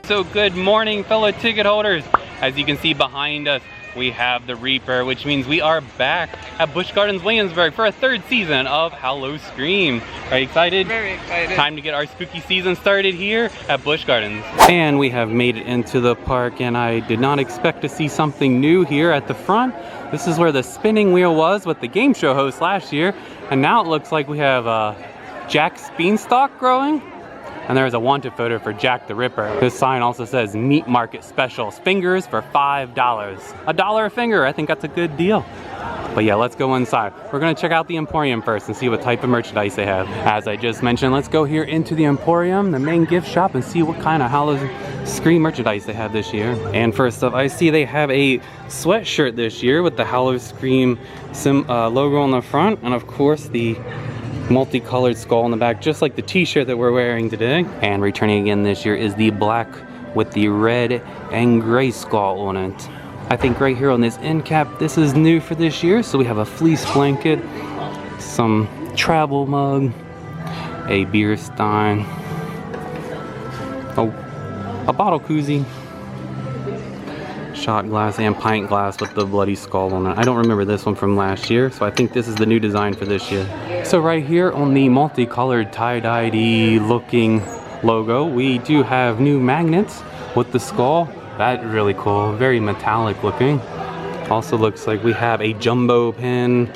So good morning, fellow ticket holders. As you can see behind us, we have the Reaper, which means we are back at Busch Gardens, Williamsburg for a third season of Hal-O-Scream. Are you excited? Very excited. Time to get our spooky season started here at Busch Gardens. And we have made it into the park, and I did not expect to see something new here at the front. This is where the spinning wheel was with the game show host last year, and now it looks like we have Jack's beanstalk growing. And there's a wanted photo for Jack the Ripper. This sign also says meat market specials, fingers for $5. $1 a finger, I think that's a good deal. But yeah, let's go inside. We're gonna check out the Emporium first and see what type of merchandise they have. As I just mentioned, let's go here into the Emporium, the main gift shop, and see what kind of Hal-O-Scream merchandise they have this year. And first up, I see they have a sweatshirt this year with the Hal-O-Scream logo on the front, and of course the multicolored skull on the back, just like the t-shirt that we're wearing today. And returning again this year is the black with the red and gray skull on it. I think right here on this end cap, this is new for this year. So we have a fleece blanket, some travel mug, a beer stein, a bottle koozie, shot glass, and pint glass with the bloody skull on it. I don't remember this one from last year, so I think this is the new design for this year. So right here on the multicolored tie-dye looking logo, we do have new magnets with the skull. That's really cool, very metallic looking. Also looks like we have a jumbo pin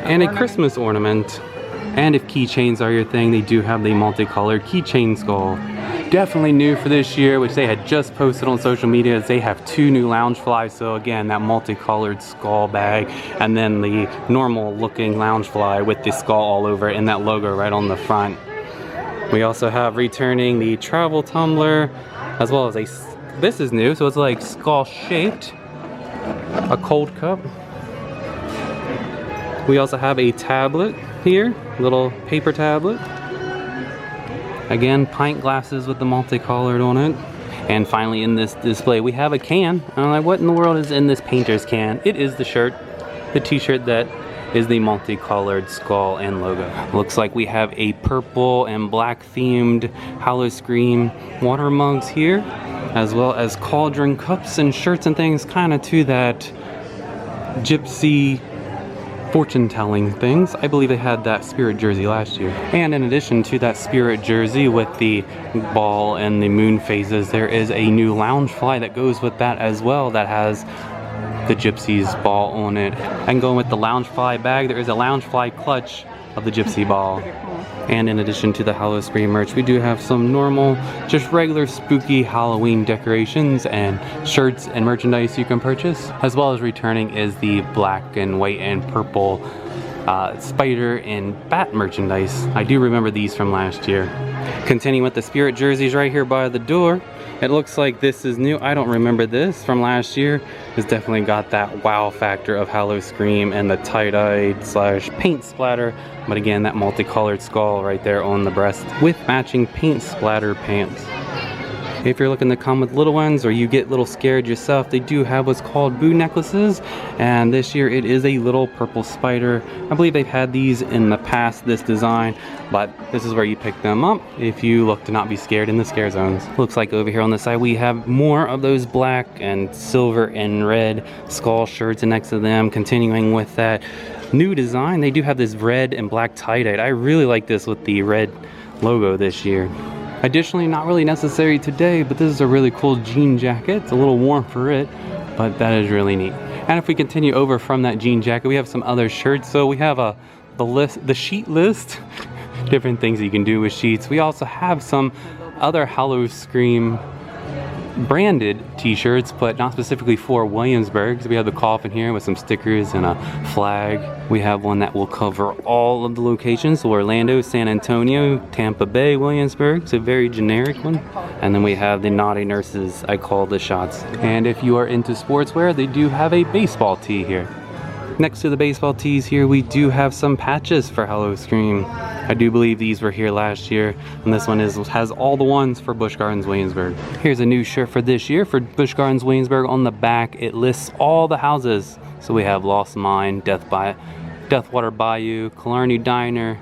and a Christmas ornament. And if keychains are your thing, they do have the multicolored keychain skull. Definitely new for this year, which they had just posted on social media, is they have 2 new Loungeflies. So again, that multicolored skull bag, and then the normal looking Loungefly with the skull all over it and that logo right on the front. We also have returning the travel tumbler, as well as this is new, so it's like skull shaped, a cold cup. We also have a tablet here, little paper tablet. Again, pint glasses with the multicolored on it. And finally in this display, we have a can. I'm like, what in the world is in this painter's can? It is the shirt, the t-shirt that is the multicolored skull and logo. Looks like we have a purple and black themed Hal-O-Scream water mugs here, as well as cauldron cups and shirts and things, kind of to that gypsy fortune-telling things. I believe they had that spirit jersey last year. And in addition to that spirit jersey with the ball and the moon phases, there is a new Loungefly that goes with that as well, that has the gypsy's ball on it. And going with the Loungefly bag, there is a Loungefly clutch of the gypsy ball. And in addition to the Hal-O-Scream merch, we do have some normal, just regular spooky Halloween decorations and shirts and merchandise you can purchase. As well as returning is the black and white and purple spider and bat merchandise. I do remember these from last year. Continuing with the spirit jerseys right here by the door. It looks like this is new. I don't remember this from last year. It's definitely got that wow factor of Hal-O-Scream and the tie-dyed / paint splatter. But again, that multicolored skull right there on the breast with matching paint splatter pants. If you're looking to come with little ones or you get a little scared yourself, they do have what's called boo necklaces. And this year it is a little purple spider. I believe they've had these in the past, this design, but this is where you pick them up if you look to not be scared in the scare zones. Looks like over here on the side we have more of those black and silver and red skull shirts, and next to them, continuing with that new design, they do have this red and black tie-dye. I really like this with the red logo this year. Additionally, not really necessary today, but this is a really cool jean jacket. It's a little warm for it, but that is really neat. And if we continue over from that jean jacket, we have some other shirts. So we have the sheet list, different things you can do with sheets. We also have some other Hal-O-Scream branded t-shirts, but not specifically for Williamsburg. So we have the coffin here with some stickers and a flag. We have one that will cover all of the locations, so Orlando, San Antonio, Tampa Bay, Williamsburg. It's a very generic one. And then we have the naughty nurses, I call the shots. And if you are into sportswear, they do have a baseball tee here. Next to the baseball tees here, we do have some patches for Hal-O-Scream. I do believe these were here last year, and this one has all the ones for Busch Gardens Williamsburg. Here's a new shirt for this year for Busch Gardens Williamsburg. On the back, it lists all the houses. So we have Lost Mine, Deathwater Bayou, Killarney Diner,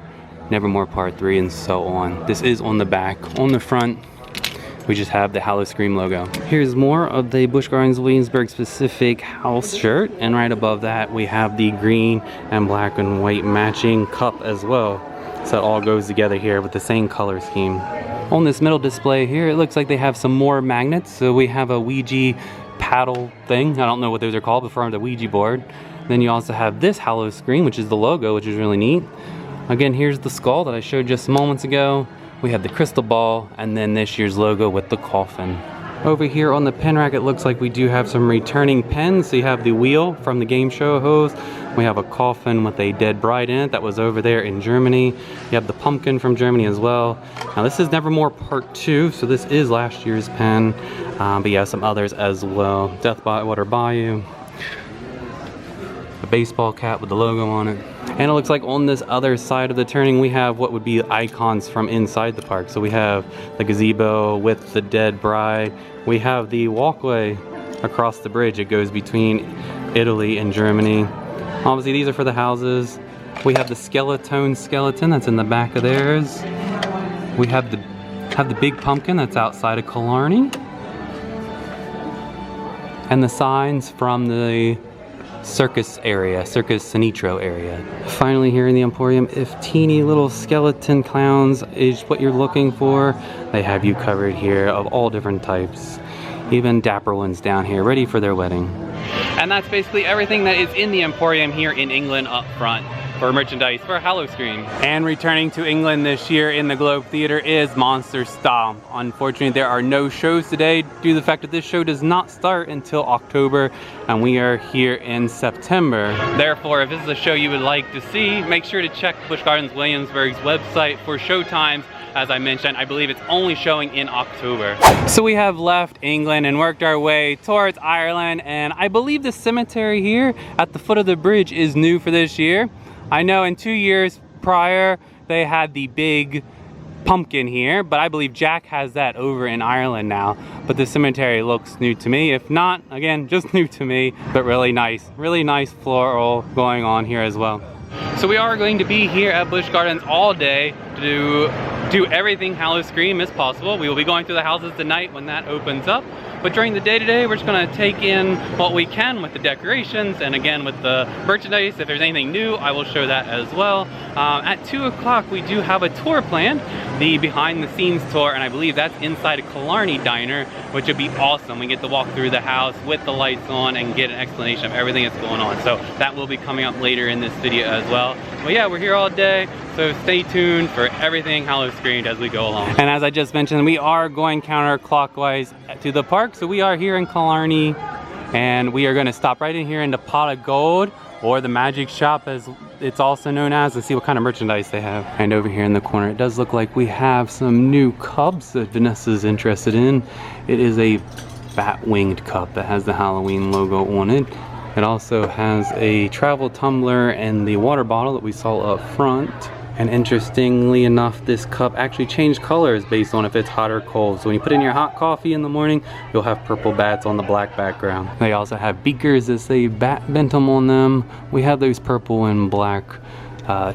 Nevermore Part 3, and so on. This is on the back. On the front, we just have the Hal-O-Scream logo. Here's more of the Busch Gardens Williamsburg specific house shirt, and right above that we have the green and black and white matching cup as well. So it all goes together here with the same color scheme. On this middle display here, it looks like they have some more magnets. So we have a Ouija paddle thing. I don't know what those are called, but from the Ouija board. Then you also have this Hal-O-Scream, which is the logo, which is really neat. Again, here's the skull that I showed just moments ago. We have the crystal ball, and then this year's logo with the coffin. Over here on the pen rack, it looks like we do have some returning pens. So you have the wheel from the game show host. We have a coffin with a dead bride in it that was over there in Germany. You have the pumpkin from Germany as well. Now this is Nevermore Part 2, so this is last year's pen. But you have some others as well. Death by Water Bayou. A baseball cap with the logo on it. And it looks like on this other side of the turning, we have what would be icons from inside the park. So we have the gazebo with the dead bride. We have the walkway across the bridge. It goes between Italy and Germany. Obviously, these are for the houses. We have the skeleton that's in the back of theirs. We have the big pumpkin that's outside of Killarney. And the signs from the circus Sinitro area. Finally, here in the Emporium, if teeny little skeleton clowns is what you're looking for, they have you covered here of all different types. Even dapper ones down here, ready for their wedding. And that's basically everything that is in the Emporium here in England up front for merchandise for Hal-O-Scream. And returning to England this year in the Globe Theatre is Monster Stomp. Unfortunately, there are no shows today due to the fact that this show does not start until October, and we are here in September. Therefore, if this is a show you would like to see, make sure to check Busch Gardens Williamsburg's website for show times. As I mentioned, I believe it's only showing in October. So we have left England and worked our way towards Ireland, and I believe the cemetery here at the foot of the bridge is new for this year. I know in 2 years prior, they had the big pumpkin here, but I believe Jack has that over in Ireland now. But the cemetery looks new to me. If not, again, just new to me, but really nice floral going on here as well. So we are going to be here at Busch Gardens all day to do everything Hal-O-Scream as possible. We will be going through the houses tonight when that opens up. But during the day today, we're just gonna take in what we can with the decorations and again with the merchandise. If there's anything new, I will show that as well. At 2 o'clock, we do have a tour planned, the behind the scenes tour, and I believe that's inside a Killarney diner, which would be awesome. We get to walk through the house with the lights on and get an explanation of everything that's going on. So that will be coming up later in this video as well. But yeah, we're here all day, so stay tuned for everything Hal-O-Screamed as we go along. And as I just mentioned, we are going counterclockwise to the park. So we are here in Killarney, and we are going to stop right in here in the Pot of Gold, or the Magic Shop as it's also known as, and see what kind of merchandise they have. And over here in the corner, it does look like we have some new cups that Vanessa's interested in. It is a bat-winged cup that has the Halloween logo on it. It also has a travel tumbler and the water bottle that we saw up front. And interestingly enough, this cup actually changed colors based on if it's hot or cold. So when you put in your hot coffee in the morning, you'll have purple bats on the black background. They also have beakers that say bat bentham on them. We have those purple and black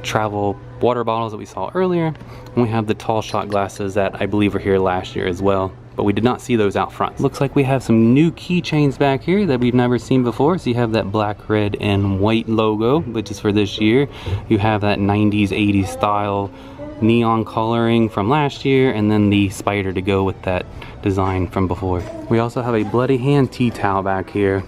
travel water bottles that we saw earlier. And we have the tall shot glasses that I believe were here last year as well, but we did not see those out front. Looks like we have some new keychains back here that we've never seen before. So you have that black, red, and white logo, which is for this year. You have that 90s, 80s style neon coloring from last year, and then the spider to go with that design from before. We also have a bloody hand tea towel back here.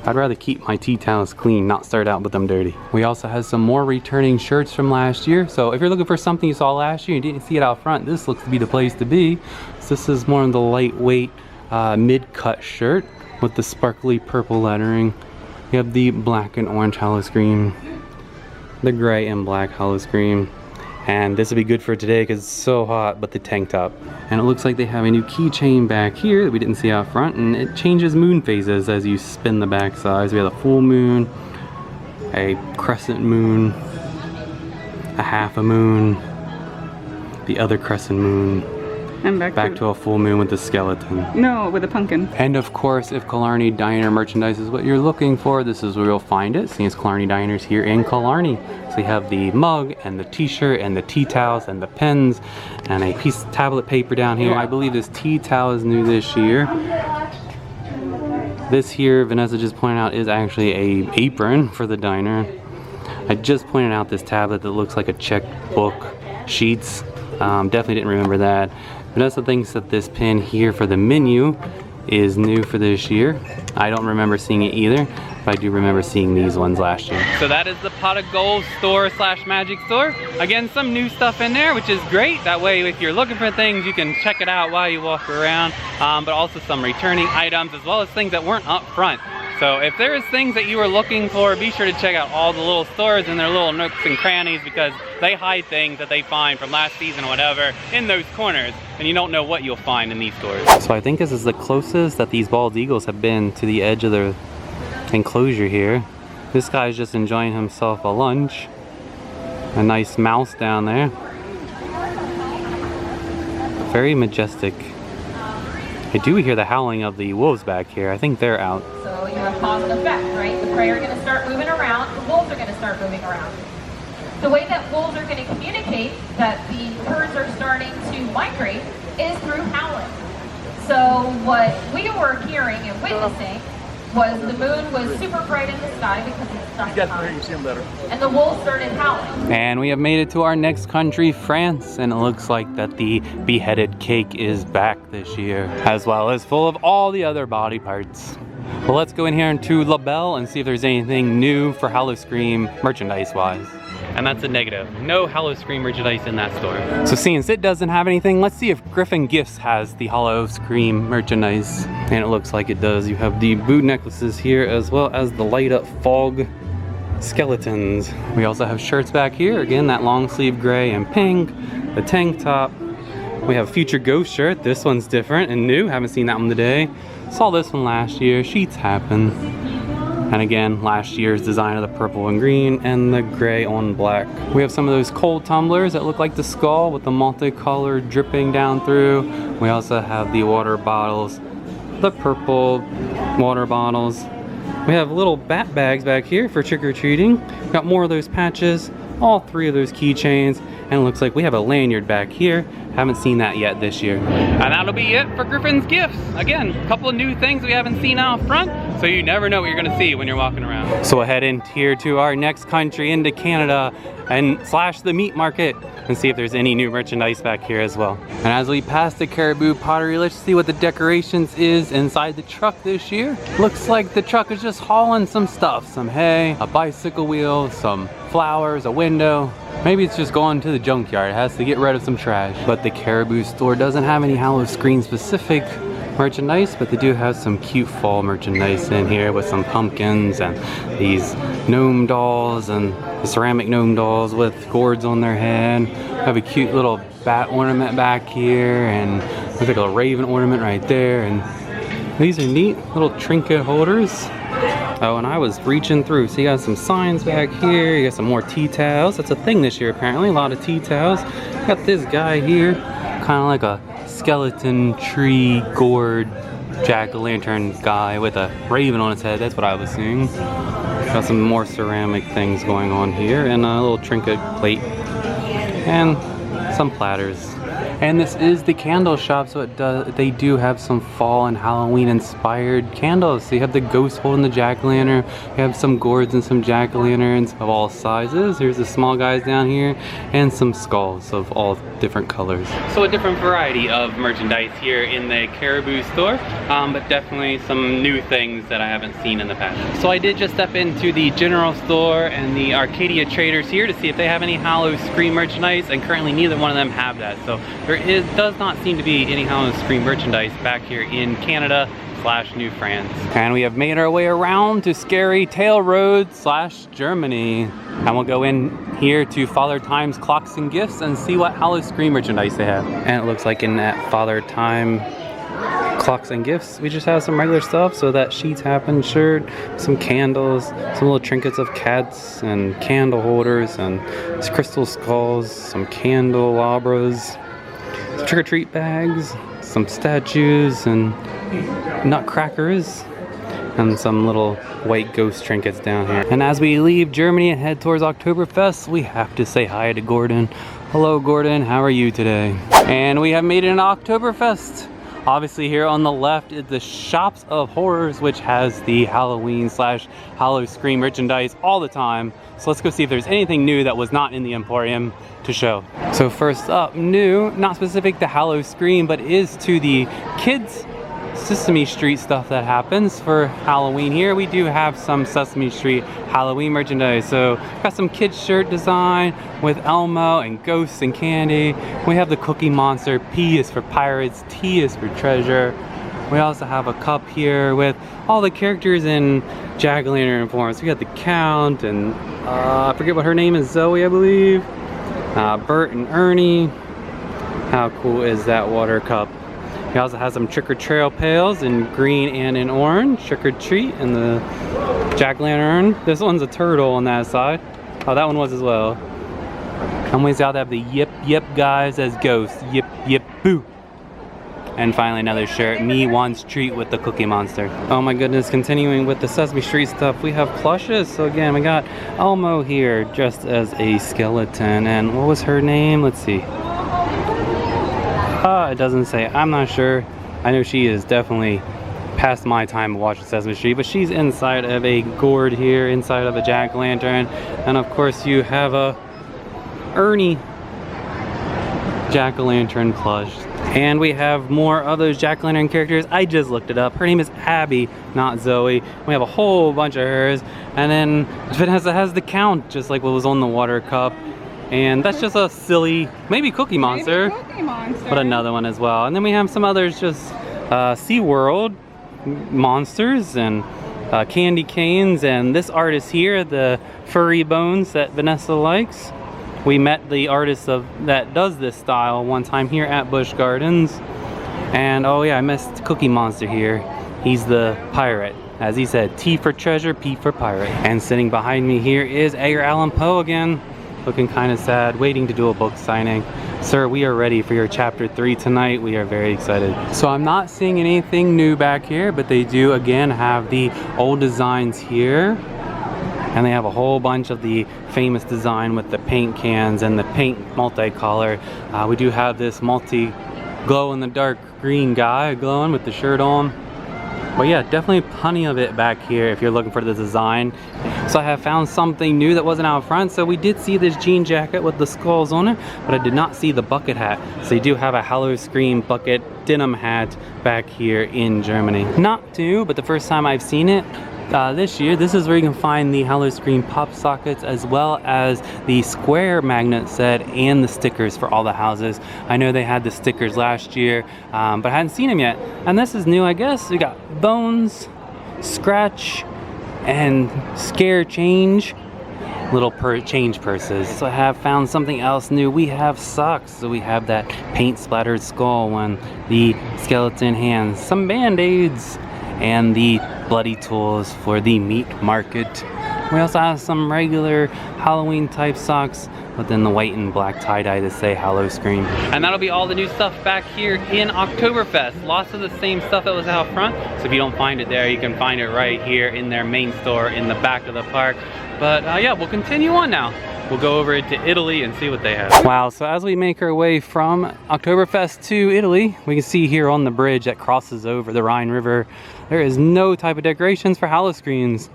I'd rather keep my tea towels clean, not start out with them dirty. We also have some more returning shirts from last year. So if you're looking for something you saw last year and you didn't see it out front, this looks to be the place to be. So this is more of the lightweight mid-cut shirt with the sparkly purple lettering. You have the black and orange Hal-O-Scream, the gray and black Hal-O-Scream. And this would be good for today because it's so hot, but the tank top. And it looks like they have a new keychain back here that we didn't see out front, and it changes moon phases as you spin the back sides. We have a full moon, a crescent moon, a half a moon, the other crescent moon, And back to a full moon with the skeleton. No, with a pumpkin. And of course, if Killarney Diner merchandise is what you're looking for, this is where you'll find it. Seeing as Killarney Diner's here in Killarney. So you have the mug and the t-shirt and the tea towels and the pens and a piece of tablet paper down here. I believe this tea towel is new this year. This here, Vanessa just pointed out, is actually a apron for the diner. I just pointed out this tablet that looks like a checkbook sheets. Definitely didn't remember that. Vanessa thinks that this pin here for the menu is new for this year. I don't remember seeing it either, but I do remember seeing these ones last year. So that is the Pot of Gold store slash magic store. Again, some new stuff in there, which is great. That way, if you're looking for things, you can check it out while you walk around. But also some returning items, as well as things that weren't up front. So if there's things that you were looking for, be sure to check out all the little stores and their little nooks and crannies, because they hide things that they find from last season or whatever in those corners, and you don't know what you'll find in these stores. So I think this is the closest that these bald eagles have been to the edge of the enclosure here. This guy's just enjoying himself a lunch. A nice mouse down there. Very majestic. I do hear the howling of the wolves back here. I think they're out. So you have cause and effect, right? The prey are going to start moving around, the wolves are going to start moving around. The way that wolves are going to communicate that the herds are starting to migrate is through howling. So what we were hearing and witnessing was the moon was super bright in the sky because it's nighttime, and the wolves started howling. And we have made it to our next country, France, and it looks like that the beheaded cake is back this year, as well as full of all the other body parts. Well, let's go in here into La Belle and see if there's anything new for Hal-O-Scream merchandise-wise. And that's a negative. No Hal-O-Scream merchandise in that store. So since it doesn't have anything, let's see if Griffon Gifts has the Hal-O-Scream merchandise. And it looks like it does. You have the boot necklaces here, as well as the light up fog skeletons. We also have shirts back here. Again, that long sleeve gray and pink, the tank top. We have a Future Ghost shirt. This one's different and new. Haven't seen that one today. Saw this one last year. Sheets happen. And again, last year's design of the purple and green and the gray on black. We have some of those cold tumblers that look like the skull with the multicolored dripping down through. We also have the water bottles, the purple water bottles. We have little bat bags back here for trick-or-treating. Got more of those patches, all three of those keychains, and it looks like we have a lanyard back here. Haven't seen that yet this year. And that'll be it for Griffon's Gifts. Again, a couple of new things we haven't seen out front, so you never know what you're gonna see when you're walking around. So we'll head in here to our next country, into Canada, and slash the meat market, and see if there's any new merchandise back here as well. And as we pass the Caribou Pottery, let's see what the decorations is inside the truck this year. Looks like the truck is just hauling some stuff. Some hay, a bicycle wheel, some flowers, a window. Maybe it's just going to the junkyard. It has to get rid of some trash. But the Caribou store doesn't have any Hal-O-Scream specific merchandise, but they do have some cute fall merchandise in here with some pumpkins and these gnome dolls and the ceramic gnome dolls with gourds on their head. Have a cute little bat ornament back here, and looks like a raven ornament right there. And these are neat little trinket holders. Oh, and I was reaching through. So you got some signs back here. You got some more tea towels. That's a thing this year apparently. A lot of tea towels. Got this guy here, kind of like a skeleton tree gourd jack-o'-lantern guy with a raven on his head. That's what I was seeing. Got some more ceramic things going on here, and a little trinket plate and some platters. And this is the candle shop, so they do have some fall and Halloween inspired candles. So you have the ghost holding the jack-o'-lantern, you have some gourds and some jack-o'-lanterns of all sizes. Here's the small guys down here, and some skulls of all different colors. So a different variety of merchandise here in the Caribou store, but definitely some new things that I haven't seen in the past. So I did just step into the general store and the Arcadia Traders here to see if they have any Hal-O-Scream merchandise, and currently neither one of them have that. So there does not seem to be any Hal-O-Scream merchandise back here in Canada / New France. And we have made our way around to Scary Tale Road / Germany. And we'll go in here to Father Time's Clocks and Gifts and see what Hal-O-Scream merchandise they have. And it looks like in that Father Time Clocks and Gifts, we just have some regular stuff. So that sheets happen shirt, some candles, some little trinkets of cats and candle holders, and crystal skulls, some candelabras. trick-or-treat bags, some statues and nutcrackers, and some little white ghost trinkets down here. And as we leave Germany and head towards Oktoberfest, we have to say hi to Gordon. Hello Gordon, how are you today? And we have made it into Oktoberfest. Obviously here on the left is the Shops of Horrors, which has the Halloween / Hal-O-Scream merchandise all the time. So let's go see if there's anything new that was not in the Emporium to show. So first up, new, not specific to Hal-O-Scream, but is to the kids Sesame Street stuff that happens for Halloween. Here we do have some Sesame Street Halloween merchandise. So got some kids shirt design with Elmo and ghosts and candy. We have the Cookie Monster. P is for pirates, T is for treasure. We also have a cup here with all the characters in jack-o'-lantern form. So we got the Count and I forget what her name is, Zoe I believe. Bert and Ernie. How cool is that water cup? He also has some trick-or-trail pails in green and in orange. Trick-or-treat and the jack-o'-lantern. This one's a turtle on that side. Oh, that one was as well. And we also have the Yip Yip guys as ghosts. Yip Yip Boo. And finally another shirt, Me Wants Treat with the Cookie Monster. Oh my goodness, continuing with the Sesame Street stuff, we have plushes. So again, we got Elmo here dressed as a skeleton. And what was her name? Let's see. It doesn't say. I'm not sure. I know she is definitely past my time of watching Sesame Street, but she's inside of a gourd here, inside of a jack-o'-lantern. And of course you have a Ernie jack-o'-lantern plush. And we have more of those jack-o'-lantern characters. I just looked it up. Her name is Abby, not Zoe. We have a whole bunch of hers. And then Vanessa has the Count, just like what was on the water cup. And that's just a silly, maybe Cookie Monster, but another one as well. And then we have some others, just SeaWorld monsters and candy canes. And this artist here, the Furry Bones that Vanessa likes. We met the artist that does this style one time here at Busch Gardens. And oh yeah, I missed Cookie Monster here. He's the pirate. As he said, T for treasure, P for pirate. And sitting behind me here is Edgar Allan Poe again. Looking kind of sad, waiting to do a book signing. Sir, we are ready for your chapter 3 tonight. We are very excited. So I'm not seeing anything new back here, but they do again have the old designs here. And they have a whole bunch of the famous design with the paint cans and the paint multicolor. We do have this multi glow-in-the-dark green guy glowing with the shirt on. But yeah, definitely plenty of it back here if you're looking for the design. So I have found something new that wasn't out front. So we did see this jean jacket with the skulls on it, but I did not see the bucket hat. So you do have a Hal-O-Scream bucket denim hat back here in Germany. Not new, but the first time I've seen it this year. This is where you can find the Hal-O-Scream pop sockets as well as the square magnet set and the stickers for all the houses. I know they had the stickers last year, but I hadn't seen them yet. And this is new, I guess. We got Bones, Scratch, and Scare Change. Little change purses. So I have found something else new. We have socks. So we have that paint splattered skull one, the skeleton hands, some band-aids, and the bloody tools for the meat market. We also have some regular Halloween type socks, but then the white and black tie-dye to say Hal-O-Scream. And that'll be all the new stuff back here in Oktoberfest. Lots of the same stuff that was out front. So if you don't find it there, you can find it right here in their main store in the back of the park. But yeah, we'll continue on now. We'll go over to Italy and see what they have. Wow, so as we make our way from Oktoberfest to Italy, we can see here on the bridge that crosses over the Rhine River, there is no type of decorations for Hal-O-Screams.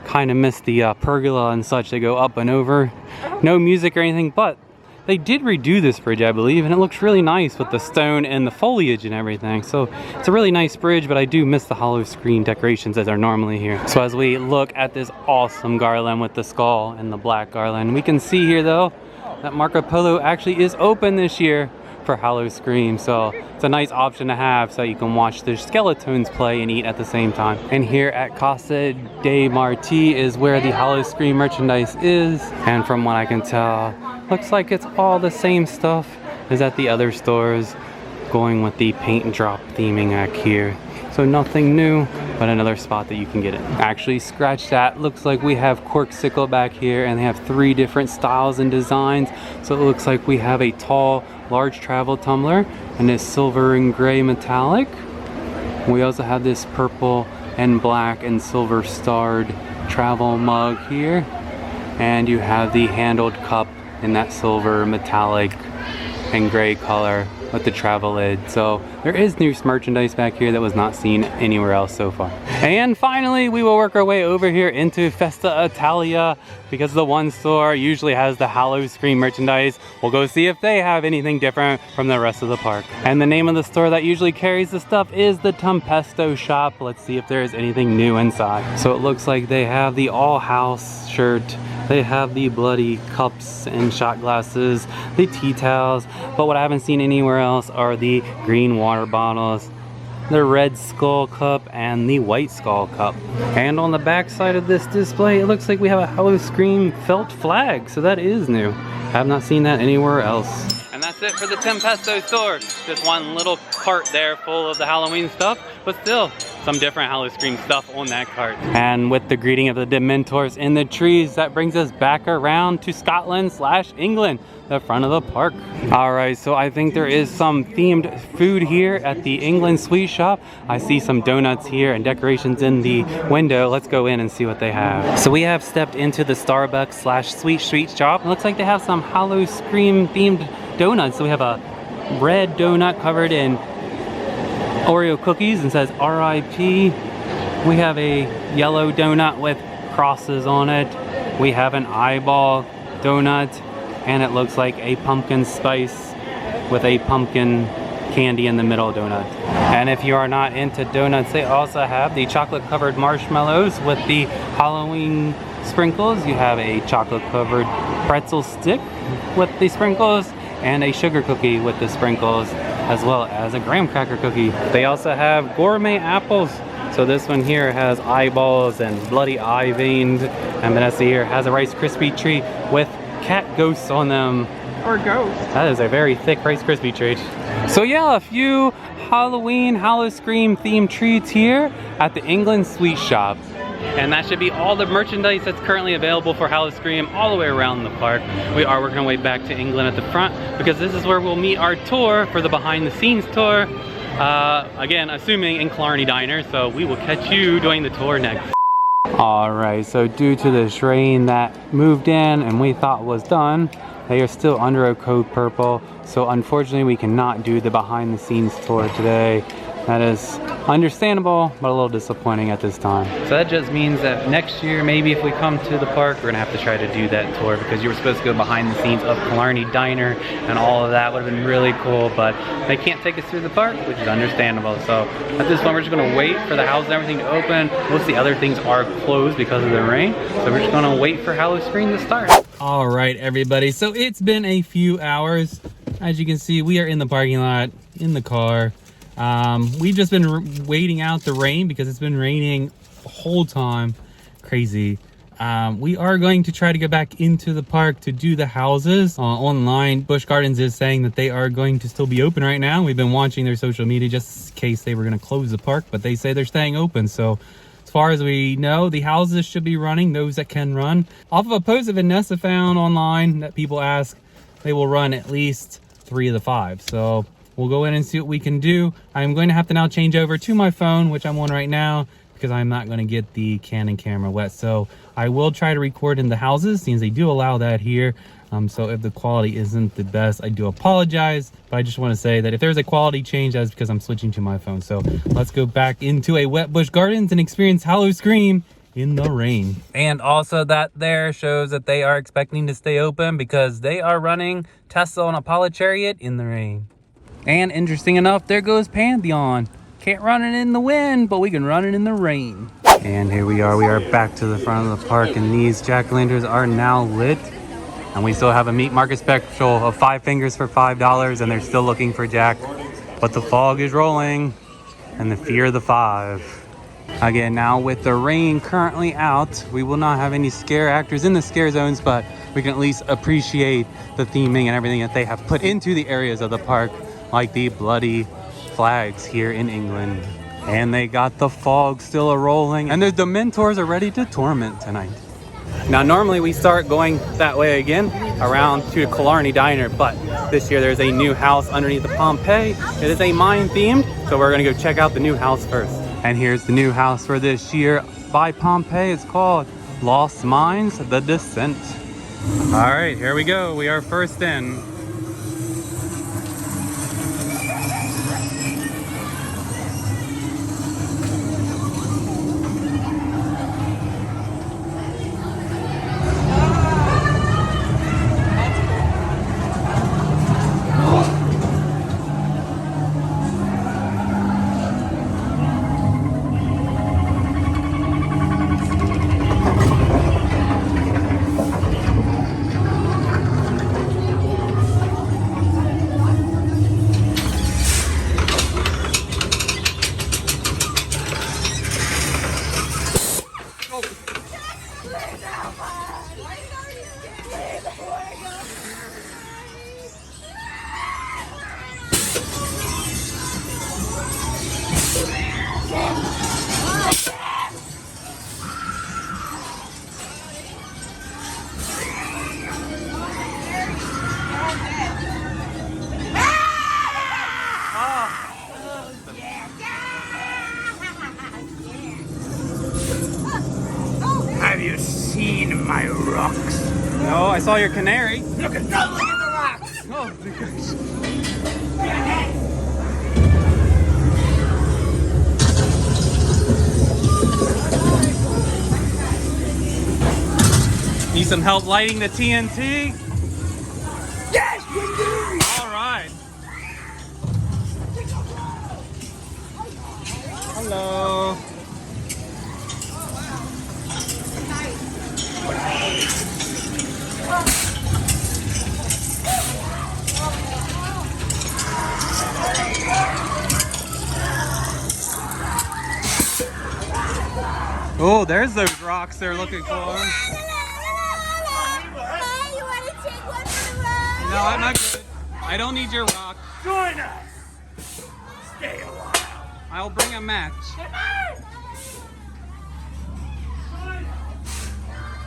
Kind of missed the pergola and such. They go up and over. No music or anything, but they did redo this bridge, I believe, and it looks really nice with the stone and the foliage and everything. So it's a really nice bridge, but I do miss the Hal-O-Scream decorations as are normally here. So as we look at this awesome garland with the skull and the black garland, we can see here though that Marco Polo actually is open this year for Hal-O-Scream. So it's a nice option to have so you can watch the skeletons play and eat at the same time. And here at Casa de Morti is where the Hal-O-Scream merchandise is. And from what I can tell, looks like it's all the same stuff as at the other stores, going with the paint drop theming back here. So nothing new, but another spot that you can get it. Actually, scratch that. Looks like we have Corksicle back here, and they have 3 different styles and designs. So it looks like we have a tall large travel tumbler and this silver and gray metallic. We also have this purple and black and silver starred travel mug here. And you have the handled cup in that silver metallic and gray color with the travel lid. So there is new merchandise back here that was not seen anywhere else so far. And finally, we will work our way over here into Festa Italia, because the one store usually has the Hal-O-Scream merchandise. We'll go see if they have anything different from the rest of the park. And the name of the store that usually carries the stuff is the Tempesto shop. Let's see if there is anything new inside. So it looks like they have the All House shirt. They have the bloody cups and shot glasses, the tea towels, but what I haven't seen anywhere else are the green water bottles, the red skull cup, and the white skull cup. And on the back side of this display, it looks like we have a Hal-O-Scream felt flag, so that is new. I have not seen that anywhere else. And that's it for the Tempesto store. Just one little cart there full of the Halloween stuff, but still some different Hal-O-Scream stuff on that cart. And with the greeting of the Dementors in the trees, that brings us back around to Scotland/England, the front of the park. All right, so I think there is some themed food here at the England Sweet Shop. I see some donuts here and decorations in the window. Let's go in and see what they have. So we have stepped into the Starbucks/Sweet Street shop. It looks like they have some Hal-O-Scream themed donuts. So we have a red donut covered in Oreo cookies and says RIP. We have a yellow donut with crosses on it. We have an eyeball donut, and it looks like a pumpkin spice with a pumpkin candy in the middle donut. And if you are not into donuts, they also have the chocolate covered marshmallows with the Halloween sprinkles. You have a chocolate covered pretzel stick with the sprinkles, and a sugar cookie with the sprinkles, as well as a graham cracker cookie. They also have gourmet apples. So this one here has eyeballs and bloody eye veins. And Vanessa here has a Rice Krispie treat with cat ghosts on them. Or ghosts. That is a very thick Rice Krispie treat. So yeah, a few Halloween Hal-O-Scream themed treats here at the England Sweet Shop. And that should be all the merchandise that's currently available for Hal-O-Scream all the way around the park. We are working our way back to England at the front, because this is where we'll meet our tour for the behind the scenes tour. Again, assuming in Killarney Diner, so we will catch you doing the tour next. Alright, so due to this rain that moved in and we thought was done, they are still under a code purple. So unfortunately we cannot do the behind the scenes tour today. That is understandable, but a little disappointing at this time. So that just means that next year, maybe if we come to the park, we're gonna have to try to do that tour, because you were supposed to go behind the scenes of Killarney Diner and all of that would have been really cool, but they can't take us through the park, which is understandable. So at this point, we're just gonna wait for the houses and everything to open. Most of the other things are closed because of the rain, so we're just gonna wait for Hal-O-Scream to start. All right, everybody, so it's been a few hours. As you can see, we are in the parking lot, in the car. We've just been waiting out the rain because it's been raining the whole time. Crazy. We are going to try to get back into the park to do the houses. Online, Busch Gardens is saying that they are going to still be open right now. We've been watching their social media just in case they were going to close the park, but they say they're staying open. So as far as we know, the houses should be running, those that can run. Off of a post that Vanessa found online that people ask, they will run at least 3 of the 5. So we'll go in and see what we can do. I'm going to have to now change over to my phone, which I'm on right now, because I'm not going to get the Canon camera wet. So I will try to record in the houses, since they do allow that here. So if the quality isn't the best, I do apologize. But I just want to say that if there's a quality change, that's because I'm switching to my phone. So let's go back into a wet Busch Gardens and experience Hal-O-Scream in the rain. And also that there shows that they are expecting to stay open, because they are running Tesla on Apollo Chariot in the rain. And interesting enough, there goes Pantheon. Can't run it in the wind, but we can run it in the rain. And here we are back to the front of the park, and these jack-o'-lanterns are now lit. And we still have a meat market special of 5 fingers for $5, and they're still looking for Jack. But the fog is rolling, and the fear of the 5. Again, now with the rain currently out, we will not have any scare actors in the scare zones, but we can at least appreciate the theming and everything that they have put into the areas of the park, like the bloody flags here in England. And they got the fog still a-rolling, and the Dementors are ready to torment tonight. Now normally we start going that way again around to the Killarney Diner, but this year there's a new house underneath the Pompeii. It is a mine themed, so we're gonna go check out the new house first. And here's the new house for this year by Pompeii. It's called Lost Mines, The Descent. All right, here we go. We are first in. Have you seen my rocks? No, I saw your canary. Look at the rocks! Oh my gosh. Need some help lighting the TNT? Yes, we do! All right. Hello. Oh, there's those rocks they're looking for. You want to take one for the road? No, I'm not good. I don't need your rock. Join us! Stay a while. I'll bring a match.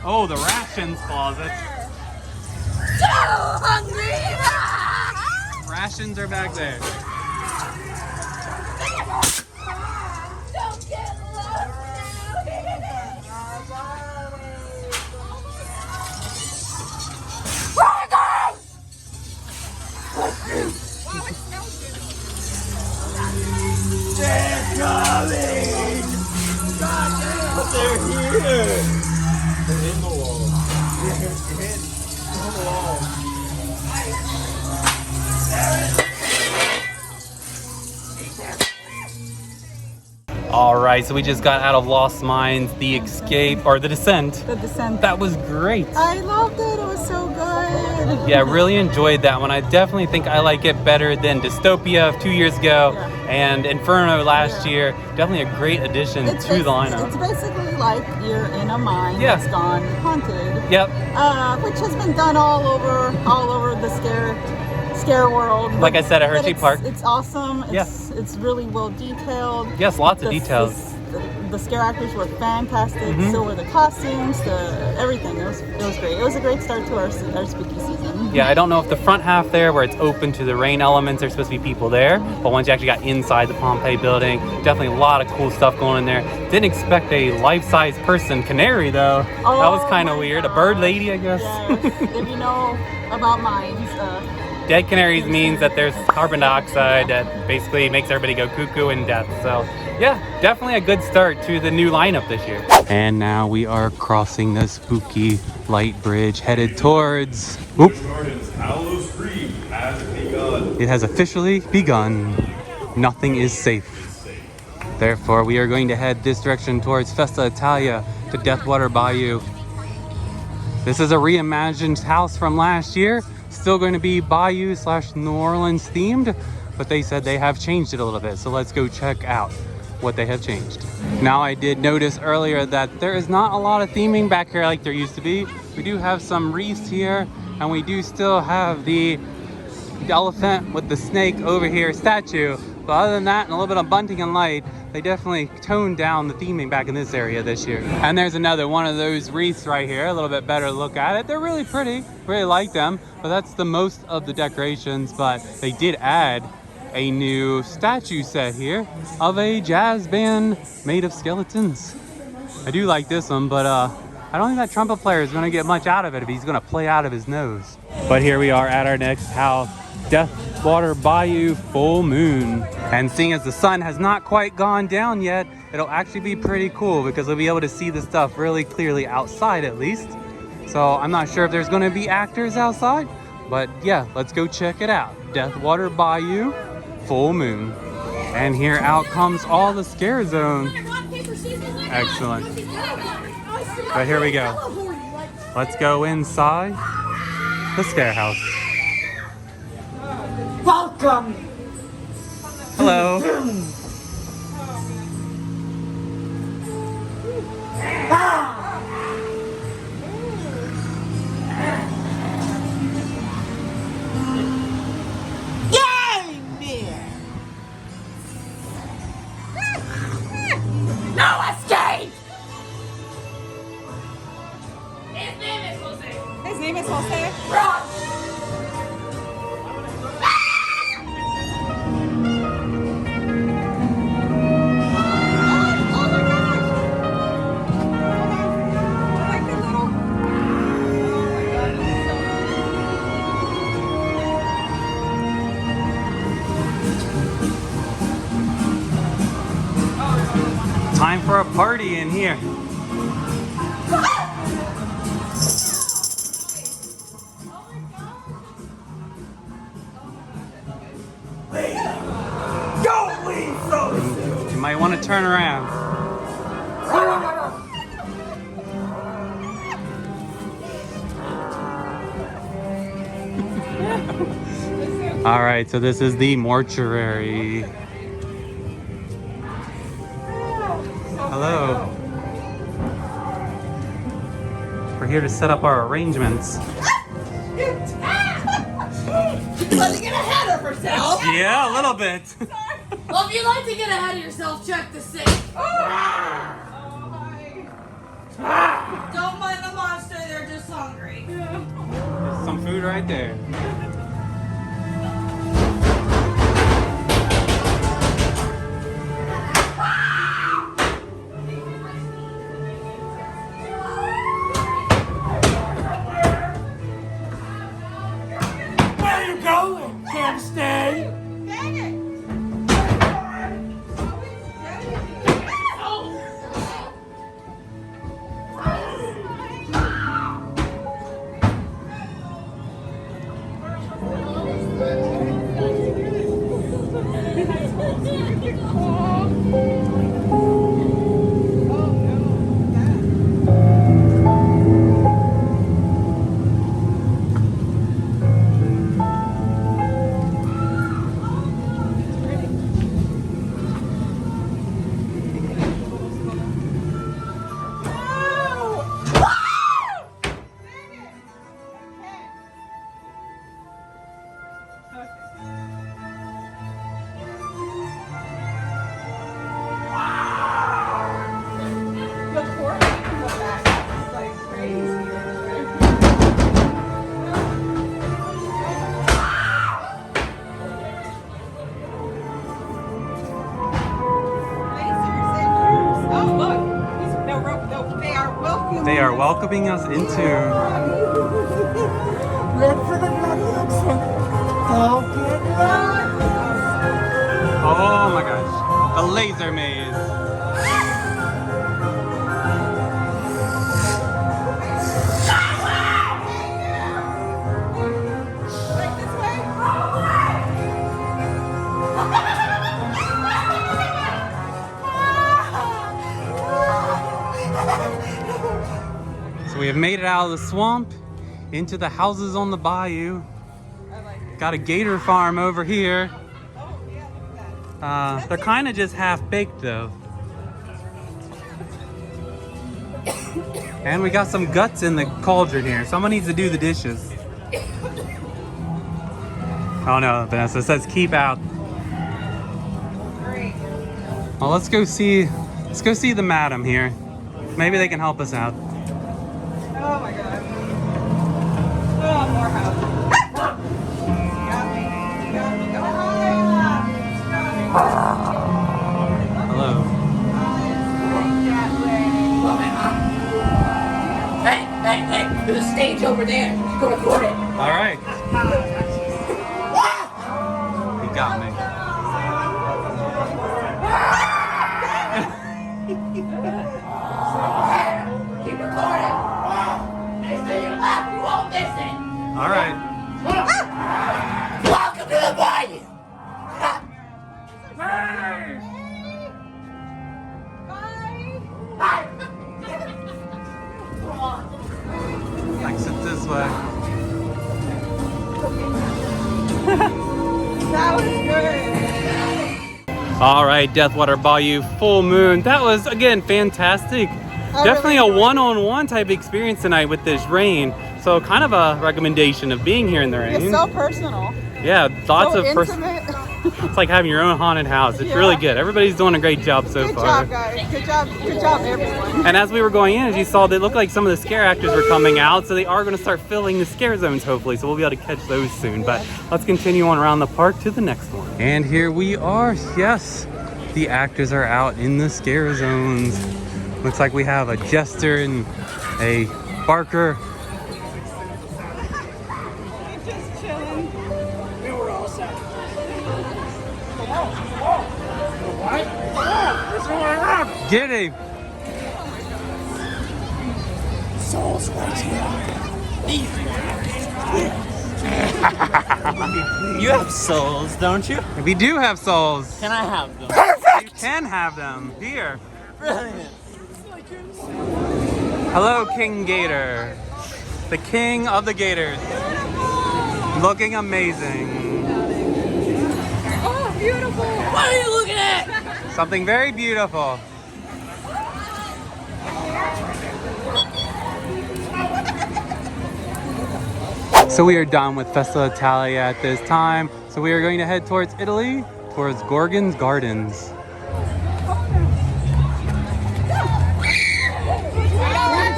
Oh, the rations closet. So hungry! Rations are back there. Don't get lost They're coming! But they're here! They're in the wall. They're in the wall. All right, so we just got out of Lost Mines, The Escape, or The Descent. The Descent. That was great. I loved it. It was so good. Yeah, I really enjoyed that one. I definitely think I like it better than Dystopia of 2 years ago and Inferno last year. Definitely a great addition to the lineup. It's basically like you're in a mine that's gone haunted. Yep. Which has been done all over the scare world. Like I said at Hershey Park. It's awesome. It's really well detailed. Yes, lots of details. The scare actors were fantastic. So were the costumes, everything. It was great. It was a great start to our spooky season. Yeah, I don't know if the front half there where it's open to the rain elements, there's supposed to be people there. But once you actually got inside the Pompeii building, definitely a lot of cool stuff going in there. Didn't expect a life-size person canary though. Oh, that was kind of weird. God. A bird lady, I guess. Yes. If you know about mines, dead canaries means that there's carbon dioxide that basically makes everybody go cuckoo in death. So yeah, definitely a good start to the new lineup this year. And now we are crossing the spooky light bridge headed towards Hal-O-Scream has begun. It has officially begun. Nothing is safe. Therefore, we are going to head this direction towards Festa Italia to Deathwater Bayou. This is a reimagined house from last year. Still going to be Bayou/New Orleans themed, but they said they have changed it a little bit. So let's go check out what they have changed. Now, I did notice earlier that there is not a lot of theming back here like there used to be. We do have some wreaths here, and we do still have the elephant with the snake over here statue. But other than that, and a little bit of bunting and light, they definitely toned down the theming back in this area this year. And there's another one of those wreaths right here, a little bit better look at it. They're really pretty, really like them, but that's the most of the decorations. But they did add a new statue set here of a jazz band made of skeletons. I do like this one, but I don't think that trumpet player is gonna get much out of it if he's gonna play out of his nose. But here we are at our next house, Deathwater Bayou Full Moon. And seeing as the sun has not quite gone down yet, it'll actually be pretty cool because we'll be able to see the stuff really clearly outside at least. So I'm not sure if there's gonna be actors outside, but yeah, let's go check it out. Deathwater Bayou Full Moon. And here out comes all the scare zone. Excellent. But here we go. Let's go inside the scare house. Welcome. Hello. Yay, man. No escape. His name is Jose. His name is Jose. Run. Time for a party in here. Don't leave so soon. You might want to turn around. All right, so this is the mortuary. Hello. We're here to set up our arrangements. Let's get ahead of herself. Yeah, a little bit. Well, if you'd like to get ahead of yourself, check the sink. Don't mind the monster, they're just hungry. There's some food right there. Where are you going? Can't stay. They are welcoming us into. Look for the bloody exit. Don't get lost. Oh my gosh, a laser maze. So we have made it out of the swamp into the houses on the bayou. Got a gator farm over here. They're kind of just half baked though. And we got some guts in the cauldron here. Someone needs to do the dishes. Oh no, Vanessa says keep out. Well, let's go see the madam here. Maybe they can help us out. Oh my god. Oh, more house. Hello. Hey, there's a stage over there. Go record it. All right. He got me. Keep recording. Next time you laugh, you won't listen. All right. Welcome to the Bayou. Exit this way. That was good. All right, Deathwater Bayou full moon. That was again fantastic. Definitely a one-on-one type experience tonight with this rain. So kind of a recommendation of being here in the rain. It's so personal. Yeah, lots So of intimate. It's like having your own haunted house. It's really good. Everybody's doing a great job so far. Good job, guys. Good job, everyone. And as we were going in, as you saw, they looked like some of the scare actors were coming out, so they are going to start filling the scare zones hopefully, so we'll be able to catch those soon. But let's continue on around the park to the next one. And here we are. Yes, the actors are out in the scare zones. Looks like we have a jester and a barker. Just chilling. Get him! Souls right here. You have souls, don't you? We do have souls. Can I have them? You can have them. Here. Brilliant. Hello, King Gator. The king of the gators. Looking amazing. Oh, beautiful. What are you looking at? Something very beautiful. So we are done with Festa Italia at this time. So we are going to head towards Italy, towards Gorgon's Gardens. Would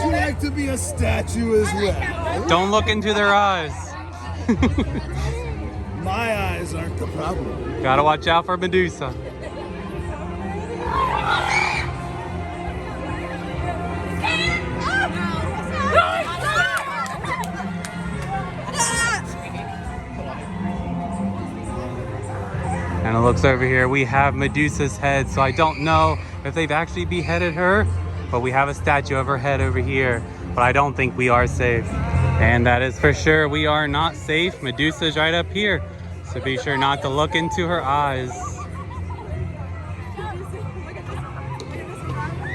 you like to be a statue as well? Don't look into their eyes. My eyes aren't the problem. Gotta watch out for Medusa. And it looks over here, we have Medusa's head, so I don't know if they've actually beheaded her, but we have a statue of her head over here, but I don't think we are safe. And that is for sure, we are not safe. Medusa's right up here, so be sure not to look into her eyes.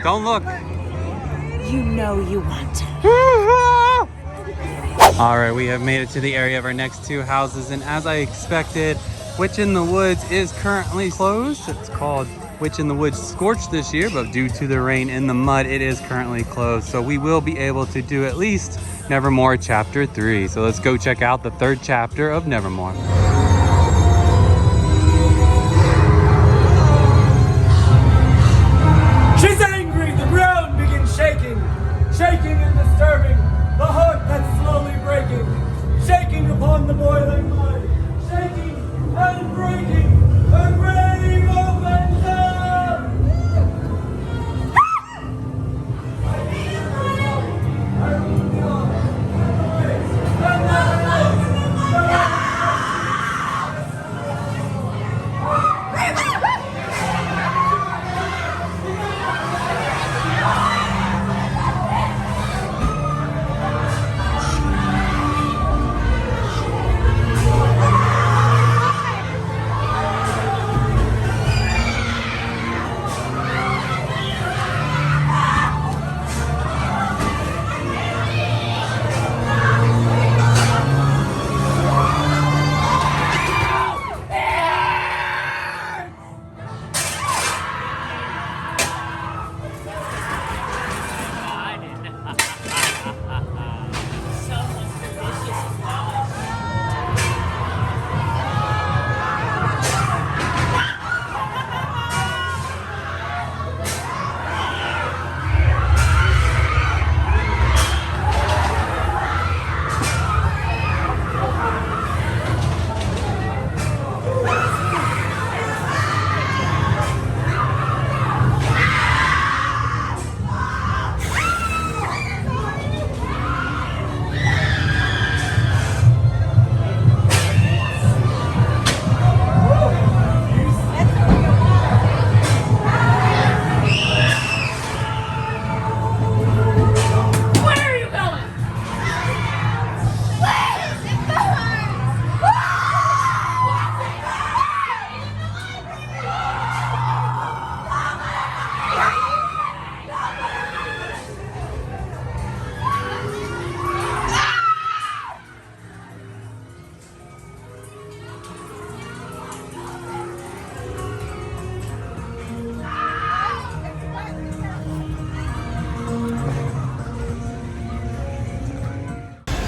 Don't look. You know you want to. All right, we have made it to the area of our next two houses, and as I expected, Witch in the Woods is currently closed. It's called Witch in the Woods Scorched this year, but due to the rain and the mud, it is currently closed. So we will be able to do at least Nevermore Chapter 3. So let's go check out the third chapter of Nevermore. She's angry, the ground begins shaking, shaking and disturbing, the heart that's slowly breaking, shaking upon the boiling mud, shaking and breaking, the grave opens up!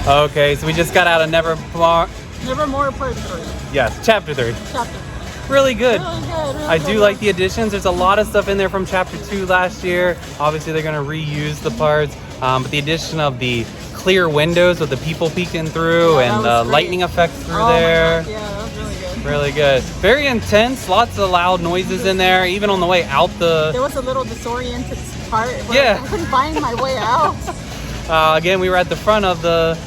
Okay, so we just got out of Nevermore. Nevermore Part 3. Yes, Chapter 3. Chapter. Really good. Really good. Really I good. do like the additions. There's a lot of stuff in there from Chapter 2 last year. Obviously, they're going to reuse the parts. But the addition of the clear windows with the people peeking through and the lightning effects through there. My God. Yeah, that was really good. Really good. Very intense. Lots of loud noises in there. Even on the way out the... There was a little disoriented part where Yeah. I couldn't find my way out. Again, we were at the front of the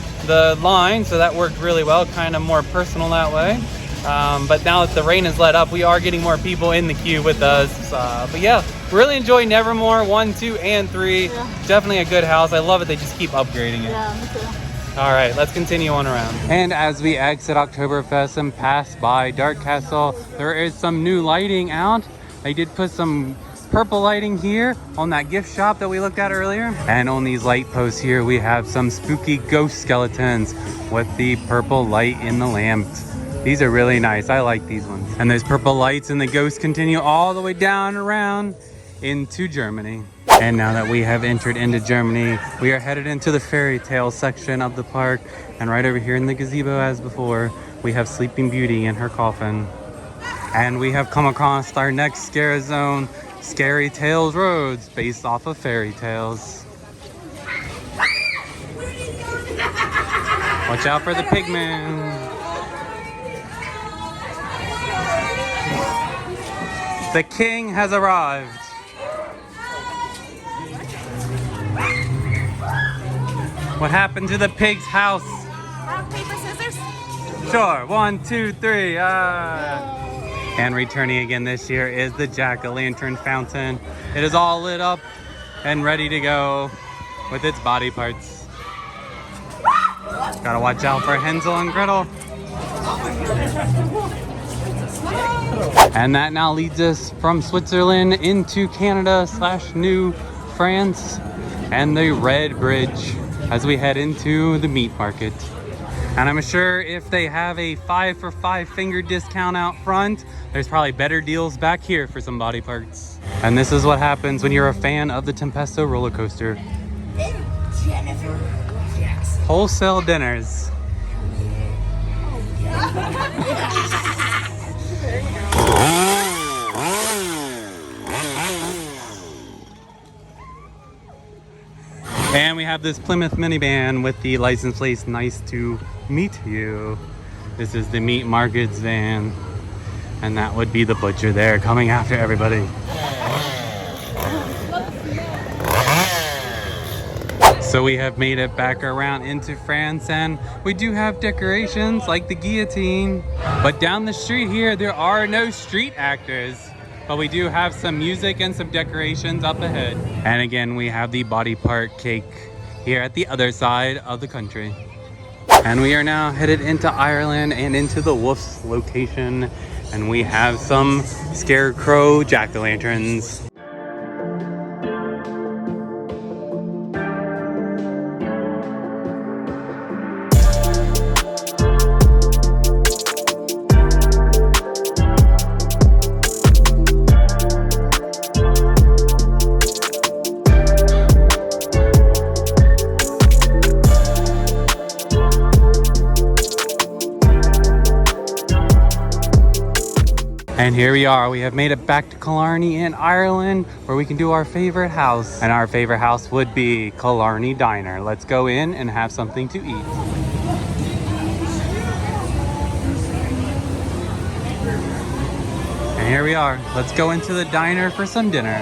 line, so that worked really well. Kind of more personal that way. But now that the rain has let up, we are getting more people in the queue with us. But yeah, really enjoy Nevermore 1, 2, and 3. Yeah. Definitely a good house. I love it. They just keep upgrading it. Yeah, me too. All right, let's continue on around. And as we exit Oktoberfest and pass by Dark Castle, there is some new lighting out. They did put some purple lighting here on that gift shop that we looked at earlier. And on these light posts here, we have some spooky ghost skeletons with the purple light in the lamps. These are really nice. I like these ones. And those purple lights and the ghosts continue all the way down around into Germany. And now that we have entered into Germany, we are headed into the fairy tale section of the park. And right over here in the gazebo, as before, we have Sleeping Beauty in her coffin. And we have come across our next scare zone, Scary Tales Roads, based off of fairy tales. Watch out for the pigmen. The king has arrived. What happened to the pig's house? Rock, paper, scissors? Sure, 1, 2, 3. And returning again this year is the jack-o'-lantern fountain. It is all lit up and ready to go with its body parts. Gotta watch out for Hansel and Gretel. And that now leads us from Switzerland into Canada / New France and the Red Bridge as we head into the meat market. And I'm sure if they have a 5 for 5 finger discount out front, there's probably better deals back here for some body parts. And this is what happens when you're a fan of the Tempesto roller coaster. Wholesale dinners. And we have this Plymouth minivan with the license plate, nice to meet you. This is the meat markets van. And that would be the butcher there coming after everybody. So we have made it back around into France, and we do have decorations like the guillotine. But down the street here, there are no street actors. But we do have some music and some decorations up ahead. And again, we have the body part cake here at the other side of the country. And we are now headed into Ireland and into the Wolf's location. And we have some Scarecrow jack-o'-lanterns. And here we are. We have made it back to Killarney in Ireland, where we can do our favorite house. And our favorite house would be Killarney Diner. Let's go in and have something to eat. And here we are. Let's go into the diner for some dinner.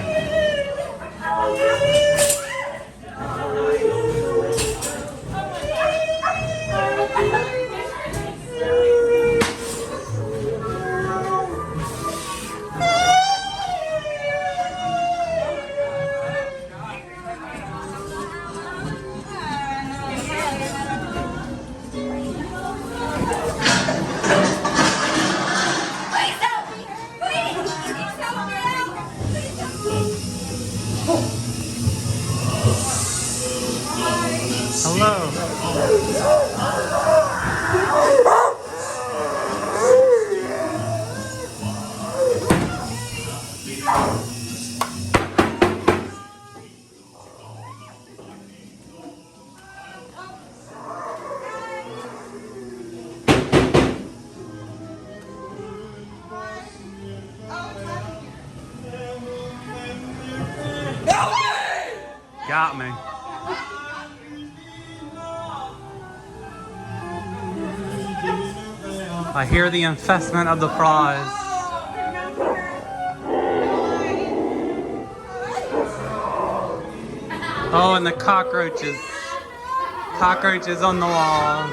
Hello. got me. I hear the infestment of the flies. Oh, and the cockroaches. Cockroaches on the wall.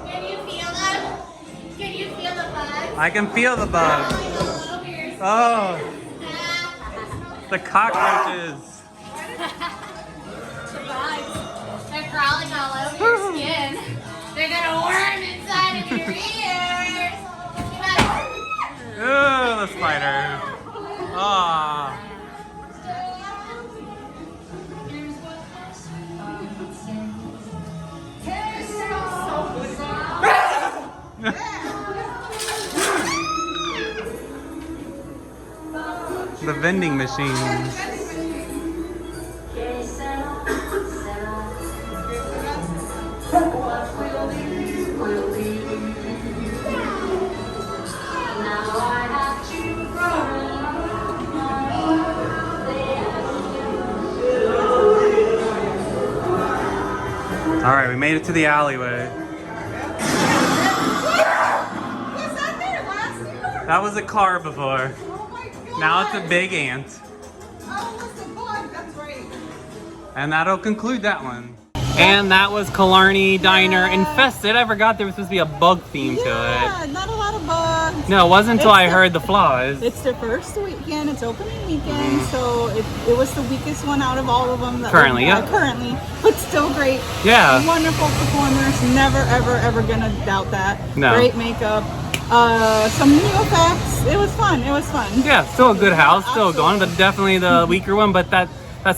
Can you feel them? Can you feel the bugs? I can feel the bugs. Oh, the cockroaches. The bugs. They're crawling all over your skin. They're gonna worm inside of your ears. Ooh, the spider. Ah. The vending machines. All right, we made it to the alleyway. That was a car before. Now it's a big ant. And that'll conclude that one. And that was Killarney Diner Infested. I forgot there was supposed to be a bug theme to it. Yeah, not a lot of bugs. No, it wasn't until I heard the flies. It's their first weekend. It's opening weekend, so it was the weakest one out of all of them. That Currently, yeah. Currently, but still great. Yeah. Wonderful performers. Never, ever gonna doubt that. No. Great makeup. Some new effects. It was fun. It was fun. Yeah, still a good house, still Absolutely. going, but definitely the weaker one. But that's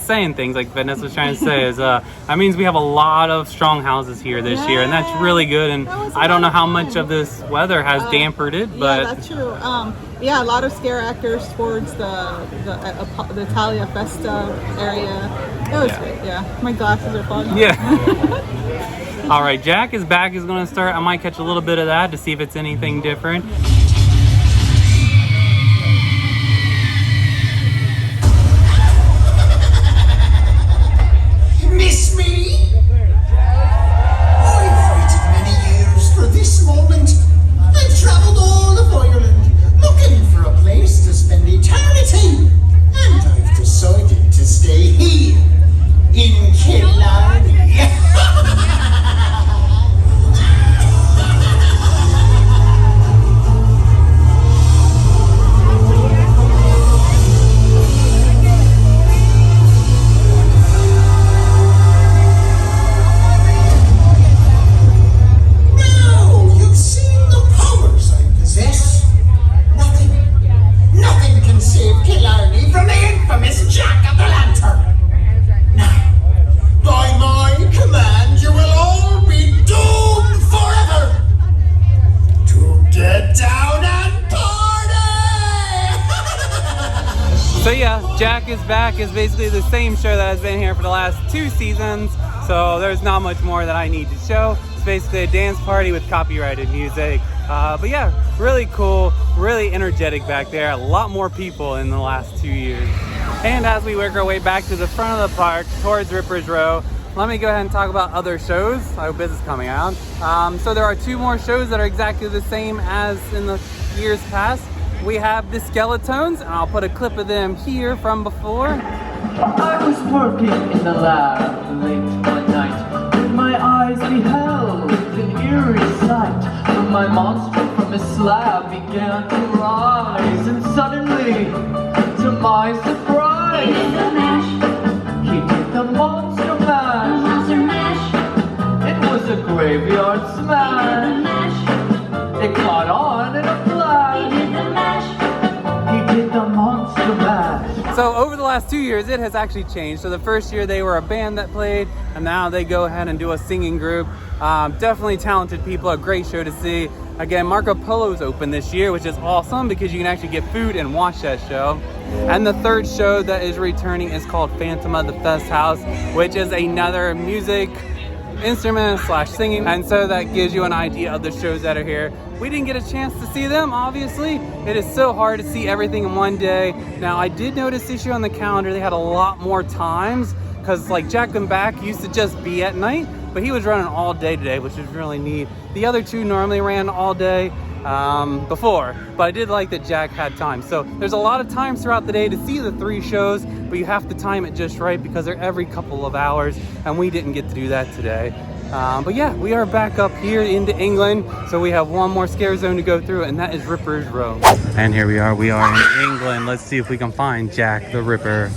saying things, like Vanessa was trying to say, is that means we have a lot of strong houses here this year, and that's really good. And I don't know how much of this weather has dampened it, but yeah, that's true. Yeah, a lot of scare actors towards the Italia Festa area. It was great. Yeah, my glasses are fogging. yeah. All right, Jack is back. Is going to start. I might catch a little bit of that to see if it's anything different. Miss me? I've waited many years for this moment. I've traveled all of Ireland looking for a place to spend eternity. And I've decided to stay here in Killarney. So yeah, Jack is Back is basically the same show that has been here for the last 2 seasons. So there's not much more that I need to show. It's basically a dance party with copyrighted music. But yeah, really cool, really energetic back there. A lot more people in the last 2 years. And as we work our way back to the front of the park towards Ripper's Row, let me go ahead and talk about other shows. I hope this is coming out. So there are 2 more shows that are exactly the same as in the years past. We have the Skeletons, and I'll put a clip of them here from before. I was working in the lab late one night when my eyes beheld an eerie sight. When my monster from his slab began to rise, and suddenly, to my surprise, he did the mash. He did the monster mash. The monster mash. It was a graveyard smash. He did the mash. It caught on in a flash. He did the mash. He did the monster mash. So over the last 2 years, it has actually changed. So the first year they were a band that played, and now they go ahead and do a singing group. Definitely talented people, a great show to see. Again, Marco Polo's open this year, which is awesome because you can actually get food and watch that show. And the third show that is returning is called Phantom of the Fest House, which is another music instruments / singing, and so that gives you an idea of the shows that are here. We didn't get a chance to see them, obviously. It is so hard to see everything in one day. Now, I did notice this year on the calendar they had a lot more times, because like Jack and Back used to just be at night, but he was running all day today, which is really neat. The other two normally ran all day before, but I did like that Jack had time. So there's a lot of times throughout the day to see the 3 shows, but you have to time it just right because they're every couple of hours, and we didn't get to do that today. But yeah, we are back up here into England, so we have one more scare zone to go through, and that is Ripper's Row. And here we are in England. Let's see if we can find Jack the Ripper.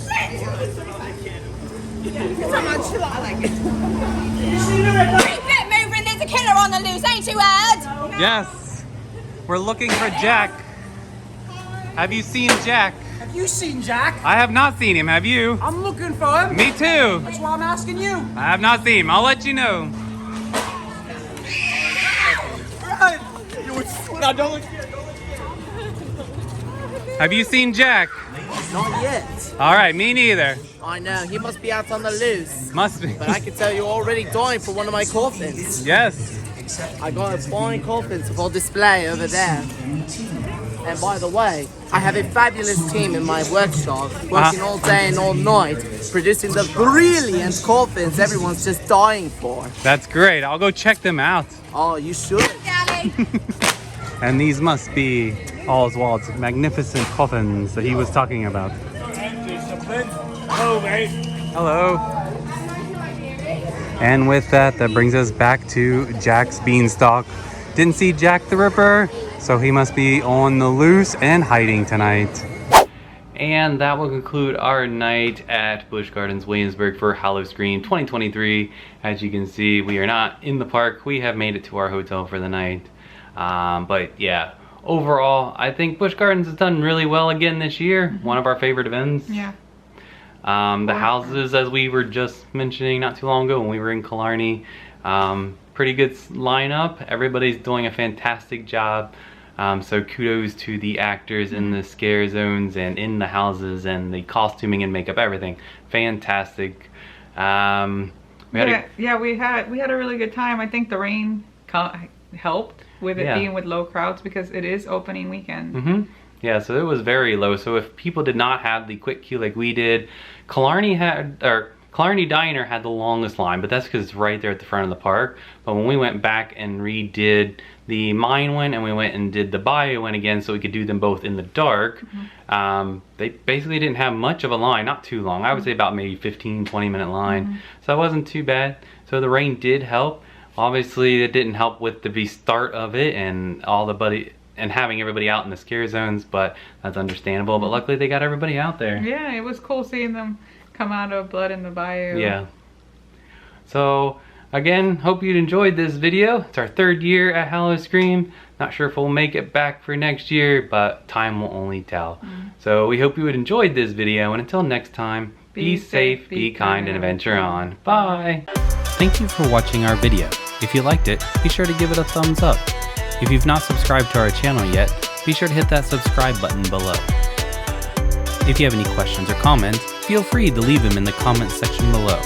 Moving, there's a killer on the loose, ain't you, Ed? Yes, we're looking for Jack. Have you seen Jack? Have you seen Jack? I have not seen him, have you? I'm looking for him. Me too. That's why I'm asking you. I have not seen him, I'll let you know. No, don't look. Have you seen Jack? Not yet. All right, me neither. I know, he must be out on the loose. Must be. But I can tell you're already dying for one of my coffins. Yes. I got a fine coffins for display over there. And by the way, I have a fabulous team in my workshop, working all day and all night, producing the brilliant coffins everyone's just dying for. That's great. I'll go check them out. Oh, you should. And these must be Oswald's magnificent coffins that he was talking about. Hello, mate. Hello. And with that, that brings us back to Jack's Beanstalk. Didn't see Jack the Ripper, so he must be on the loose and hiding tonight. And that will conclude our night at Busch Gardens, Williamsburg for Hal-O-Scream 2023. As you can see, we are not in the park. We have made it to our hotel for the night. But yeah, overall, I think Busch Gardens has done really well again this year. One of our favorite events. Yeah. The houses, as we were just mentioning not too long ago when we were in Killarney, pretty good lineup. Everybody's doing a fantastic job. So kudos to the actors in the scare zones and in the houses and the costuming and makeup, everything. Fantastic. We had a really good time. I think the rain helped with it being with low crowds because it is opening weekend. Yeah, so it was very low. So if people did not have the quick queue like we did, Killarney Diner had the longest line, but that's because it's right there at the front of the park. But when we went back and redid the Mine one and we went and did the Bayou one again so we could do them both in the dark, they basically didn't have much of a line, not too long. I would say about maybe 15-20 minute line. So that wasn't too bad. So the rain did help. Obviously it didn't help with the start of it and having everybody out in the scare zones, but that's understandable. But luckily they got everybody out there. Yeah, it was cool seeing them come out of Blood in the Bayou. Yeah. So again, hope you enjoyed this video. It's our 3rd year at Hal-O-Scream. Not sure if we'll make it back for next year, but time will only tell. So we hope you would enjoyed this video, and until next time, be safe, be kind, and adventure on. Bye. Thank you for watching our video. If you liked it, be sure to give it a thumbs up. If you've not subscribed to our channel yet, be sure to hit that subscribe button below. If you have any questions or comments, feel free to leave them in the comments section below.